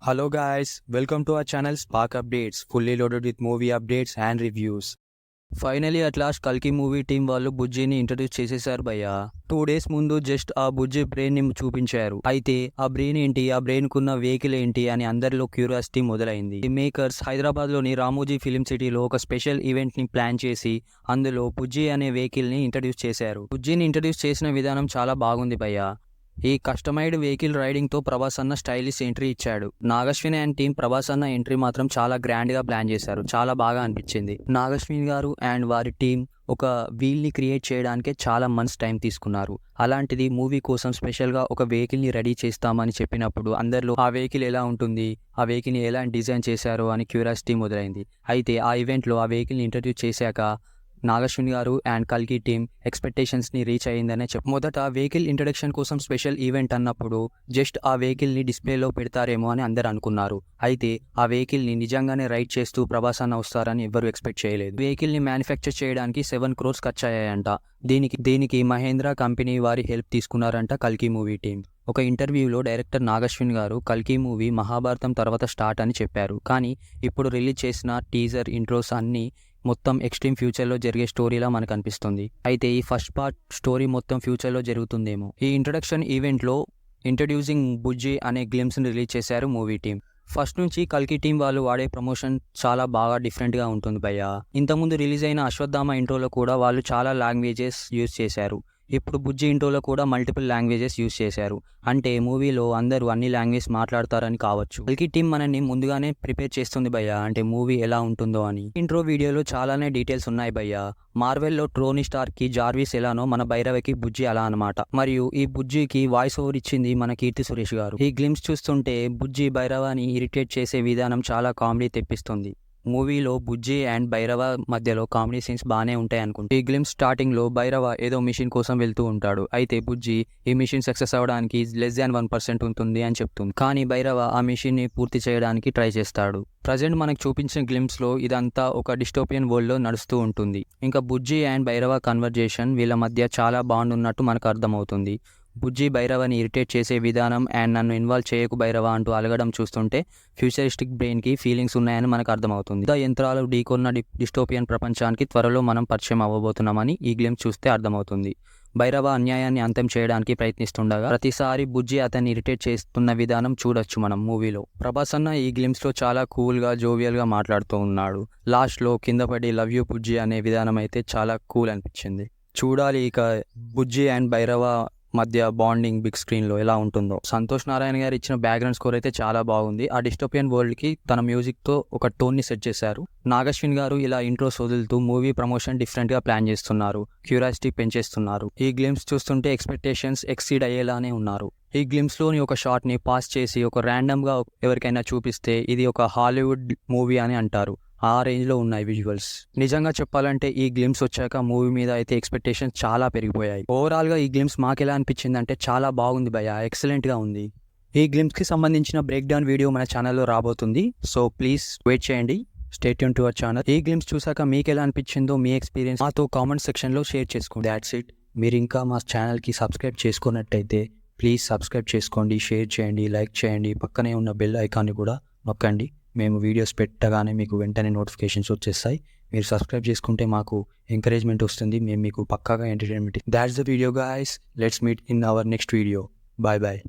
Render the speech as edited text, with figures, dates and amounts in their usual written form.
Hello guys, welcome to our channel Spark Updates, fully loaded with movie updates and reviews. Finally at last కల్కి movie team వాళ్ళు బుజ్జిని introduce చేసేసారు భయ్యా. 2 days ముందు just ఆ బుజ్జి brain ని చూపించారు. అయితే ఆ బ్రెయిన్ ఏంటి, ఆ బ్రెయిన్ కున్న వెహికల్ ఏంటి అని అందరిలో క్యూరియాసిటీ మొదలైంది. ఈ మేకర్స్ హైదరాబాద్ లోని రామోజీ ఫిలిం సిటీలో ఒక స్పెషల్ ఈవెంట్ ని ప్లాన్ చేసి అందులో బుజ్జి అనే వెహికల్ ని ఇంట్రడ్యూస్ చేశారు. బుజ్జిని ఇంట్రడ్యూస్ చేసిన విధానం చాలా బాగుంది భయ్యా. ఈ కస్టమైజ్డ్ వెహికల్ రైడింగ్ తో ప్రభాస్ అన్న స్టైలిష్ ఎంట్రీ ఇచ్చాడు. నాగశ్విని అండ్ టీం ప్రభాస్ అన్న ఎంట్రీ మాత్రం చాలా గ్రాండ్ గా ప్లాన్ చేశారు. చాలా బాగా అనిపించింది. నాగశ్విని గారు అండ్ వారి టీం ఒక వీల్ ని క్రియేట్ చేయడానికే చాలా మంత్స్ టైం తీసుకున్నారు. అలాంటిది మూవీ కోసం స్పెషల్ గా ఒక వెహికల్ ని రెడీ చేస్తామని చెప్పినప్పుడు అందరిలో ఆ వెహికల్ ఎలా ఉంటుంది, ఆ వెహికల్ ని ఎలా డిజైన్ చేశారు అని క్యూరియాసిటీ మొదలైంది. అయితే ఆ ఈవెంట్ లో ఆ వెహికల్ ని ఇంట్రడ్యూస్ చేశాక నాగశ్విని గారు అండ్ కల్కి టీమ్ ఎక్స్పెక్టేషన్స్ని రీచ్ అయ్యిందనే మొదట వెహికల్ ఇంట్రడక్షన్ కోసం స్పెషల్ ఈవెంట్ అన్నప్పుడు జస్ట్ ఆ వెహికల్ని డిస్ప్లేలో పెడతారేమో అని అందరు అనుకున్నారు. అయితే ఆ వెహికల్ని నిజంగానే రైడ్ చేస్తూ ప్రభాస్ అన్న వస్తారని ఎవరు ఎక్స్పెక్ట్ చేయలేదు. వెహికల్ని మ్యానుఫ్యాక్చర్ చేయడానికి 7 crores ఖర్చు అయ్యాయంట. దీనికి మహేంద్ర కంపెనీ వారి హెల్ప్ తీసుకున్నారంట కల్కి మూవీ టీం. ఒక ఇంటర్వ్యూలో డైరెక్టర్ నాగశ్విన్ గారు కల్కి మూవీ మహాభారతం తర్వాత స్టార్ట్ అని చెప్పారు. కానీ ఇప్పుడు రిలీజ్ చేసిన టీజర్ ఇంట్రోస్ అన్నీ మొత్తం ఎక్స్ట్రీమ్ ఫ్యూచర్లో జరిగే స్టోరీలా మనకు అనిపిస్తుంది. అయితే ఈ ఫస్ట్ పార్ట్ స్టోరీ మొత్తం ఫ్యూచర్లో జరుగుతుందేమో. ఈ ఇంట్రడక్షన్ ఈవెంట్లో ఇంట్రడ్యూసింగ్ బుజ్జి అనే గ్లిమ్స్ని రిలీజ్ చేశారు మూవీ టీం. ఫస్ట్ నుంచి కల్కి టీం వాళ్ళు వాడే ప్రమోషన్ చాలా బాగా డిఫరెంట్గా ఉంటుంది భయ్య. ఇంతకుముందు రిలీజ్ అయిన అశ్వత్థామ ఇంట్రోలో కూడా వాళ్ళు చాలా లాంగ్వేజెస్ యూజ్ చేశారు. ఇప్పుడు బుజ్జి ఇంట్రోలో కూడా మల్టిపుల్ లాంగ్వేజెస్ యూజ్ చేశారు. అంటే మూవీలో అందరూ అన్ని లాంగ్వేజ్ మాట్లాడతారని కావచ్చు. కల్కి టీం మనల్ని ముందుగానే ప్రిపేర్ చేస్తుంది భయ్య, అంటే మూవీ ఎలా ఉంటుందో అని. ఇంట్రో వీడియోలో చాలానే డీటెయిల్స్ ఉన్నాయి భయ్య. మార్వెల్లో ట్రోనీ స్టార్ కి జార్విస్ ఎలానో మన భైరవకి బుజ్జి అలా అనమాట. మరియు ఈ బుజ్జికి వాయిస్ ఓవర్ ఇచ్చింది మన కీర్తి సురేష్ గారు. ఈ గ్లిమ్స్ చూస్తుంటే బుజ్జి భైరవాని ఇరిటేట్ చేసే విధానం చాలా కామెడీ తెప్పిస్తుంది. మూవీలో బుజ్జి అండ్ భైరవ మధ్యలో కామెడీ సీన్స్ బాగానే ఉంటాయి అనుకుంటా. ఈ గ్లిమ్స్ స్టార్టింగ్ లో భైరవ ఏదో మిషన్ కోసం వెళ్తూ ఉంటాడు. అయితే బుజ్జి ఈ మిషన్ సక్సెస్ అవ్వడానికి <1% ఉంటుంది అని చెప్తుంది. కానీ భైరవ ఆ మిషన్ ని పూర్తి చేయడానికి ట్రై చేస్తాడు. ప్రజెంట్ మనకు చూపించిన గ్లిమ్స్ లో ఇదంతా ఒక డిస్టోపియన్ వరల్డ్ లో నడుస్తూ ఉంటుంది. ఇంకా బుజ్జి అండ్ భైరవ కన్వర్జేషన్ వీళ్ళ మధ్య చాలా బాండ్ ఉన్నట్టు మనకు అర్థమవుతుంది. బుజ్జి భైరవని ఇరిటేట్ చేసే విధానం అండ్ నన్ను ఇన్వాల్వ్ చేయకు భైరవ అంటూ అలగడం చూస్తుంటే ఫ్యూచరిస్టిక్ బ్రెయిన్కి ఫీలింగ్స్ ఉన్నాయని మనకు అర్థమవుతుంది. యంత్రాలు ఢీకొన్న డిస్టోపియన్ ప్రపంచానికి త్వరలో మనం పరిచయం అవ్వబోతున్నామని ఈ గ్లిమ్స్ చూస్తే అర్థమవుతుంది. భైరవ అన్యాయాన్ని అంతం చేయడానికి ప్రయత్నిస్తుండగా ప్రతిసారి బుజ్జి అతన్ని ఇరిటేట్ చేస్తున్న విధానం చూడొచ్చు మనం మూవీలో. ప్రభాస్ అన్న ఈ గ్లిమ్స్లో చాలా కూల్గా జోవియల్గా మాట్లాడుతూ ఉన్నాడు. లాస్ట్లో కింద పడి లవ్ యూ బుజ్జి అనే విధానం అయితే చాలా కూల్ అనిపించింది. చూడాలి ఇక బుజ్జి అండ్ భైరవ మధ్య బాండింగ్ బిగ్ స్క్రీన్ లో ఎలా ఉంటుందో. సంతోష్ నారాయణ గారు ఇచ్చిన బ్యాక్గ్రౌండ్ స్కోర్ అయితే చాలా బాగుంది. ఆ డిస్టోపియన్ వరల్డ్ కి తన మ్యూజిక్ తో ఒక టోన్ ని సెట్ చేశారు. నాగశ్విన్ గారు ఇలా ఇంట్రోస్ వదులుతూ మూవీ ప్రమోషన్ డిఫరెంట్ గా ప్లాన్ చేస్తున్నారు. క్యూరియాసిటీ పెంచేస్తున్నారు. ఈ గ్లిమ్స్ చూస్తుంటే ఎక్స్పెక్టేషన్స్ ఎక్సీడ్ అయ్యేలానే ఉన్నారు. ఈ గ్లిమ్స్ లోని ఒక షాట్ ని పాస్ చేసి ఒక ర్యాండమ్ గా ఎవరికైనా చూపిస్తే ఇది ఒక హాలీవుడ్ మూవీ అని అంటారు. ఆ రేంజ్లో ఉన్నాయి విజువల్స్. నిజంగా చెప్పాలంటే ఈ గ్లిమ్స్ వచ్చాక మూవీ మీద అయితే ఎక్స్పెక్టేషన్స్ చాలా పెరిగిపోయాయి. ఓవరాల్గా ఈ గ్లిమ్స్ మాకెలా అనిపించింది అంటే చాలా బాగుంది భయ్య, ఎక్సలెంట్గా ఉంది. ఈ గ్లిమ్స్కి సంబంధించిన బ్రేక్ డౌన్ వీడియో మన ఛానల్లో రాబోతుంది. సో ప్లీజ్ వెయిట్ చేయండి. Stay tune to our channel. ఈ గ్లిమ్స్ చూసాక మీకు ఎలా అనిపించిందో మీ ఎక్స్పీరియన్స్ మాతో కామెంట్ సెక్షన్లో షేర్ చేసుకోండి. That's it. మీరు ఇంకా మా ఛానల్కి సబ్స్క్రైబ్ చేసుకున్నట్టయితే ప్లీజ్ సబ్స్క్రైబ్ చేసుకోండి, షేర్ చేయండి, లైక్ చేయండి. పక్కనే ఉన్న బెల్ ఐకాన్ని కూడా నొక్కండి. మేము వీడియోస్ పెట్టగానే మీకు వెంటనే నోటిఫికేషన్స్ వచ్చేస్తాయి. మీరు సబ్స్క్రైబ్ చేసుకుంటే మాకు ఎంకరేజ్మెంట్ వస్తుంది. మేము మీకు పక్కాగా entertainment. That's the video guys. Let's meet in our next video. Bye bye.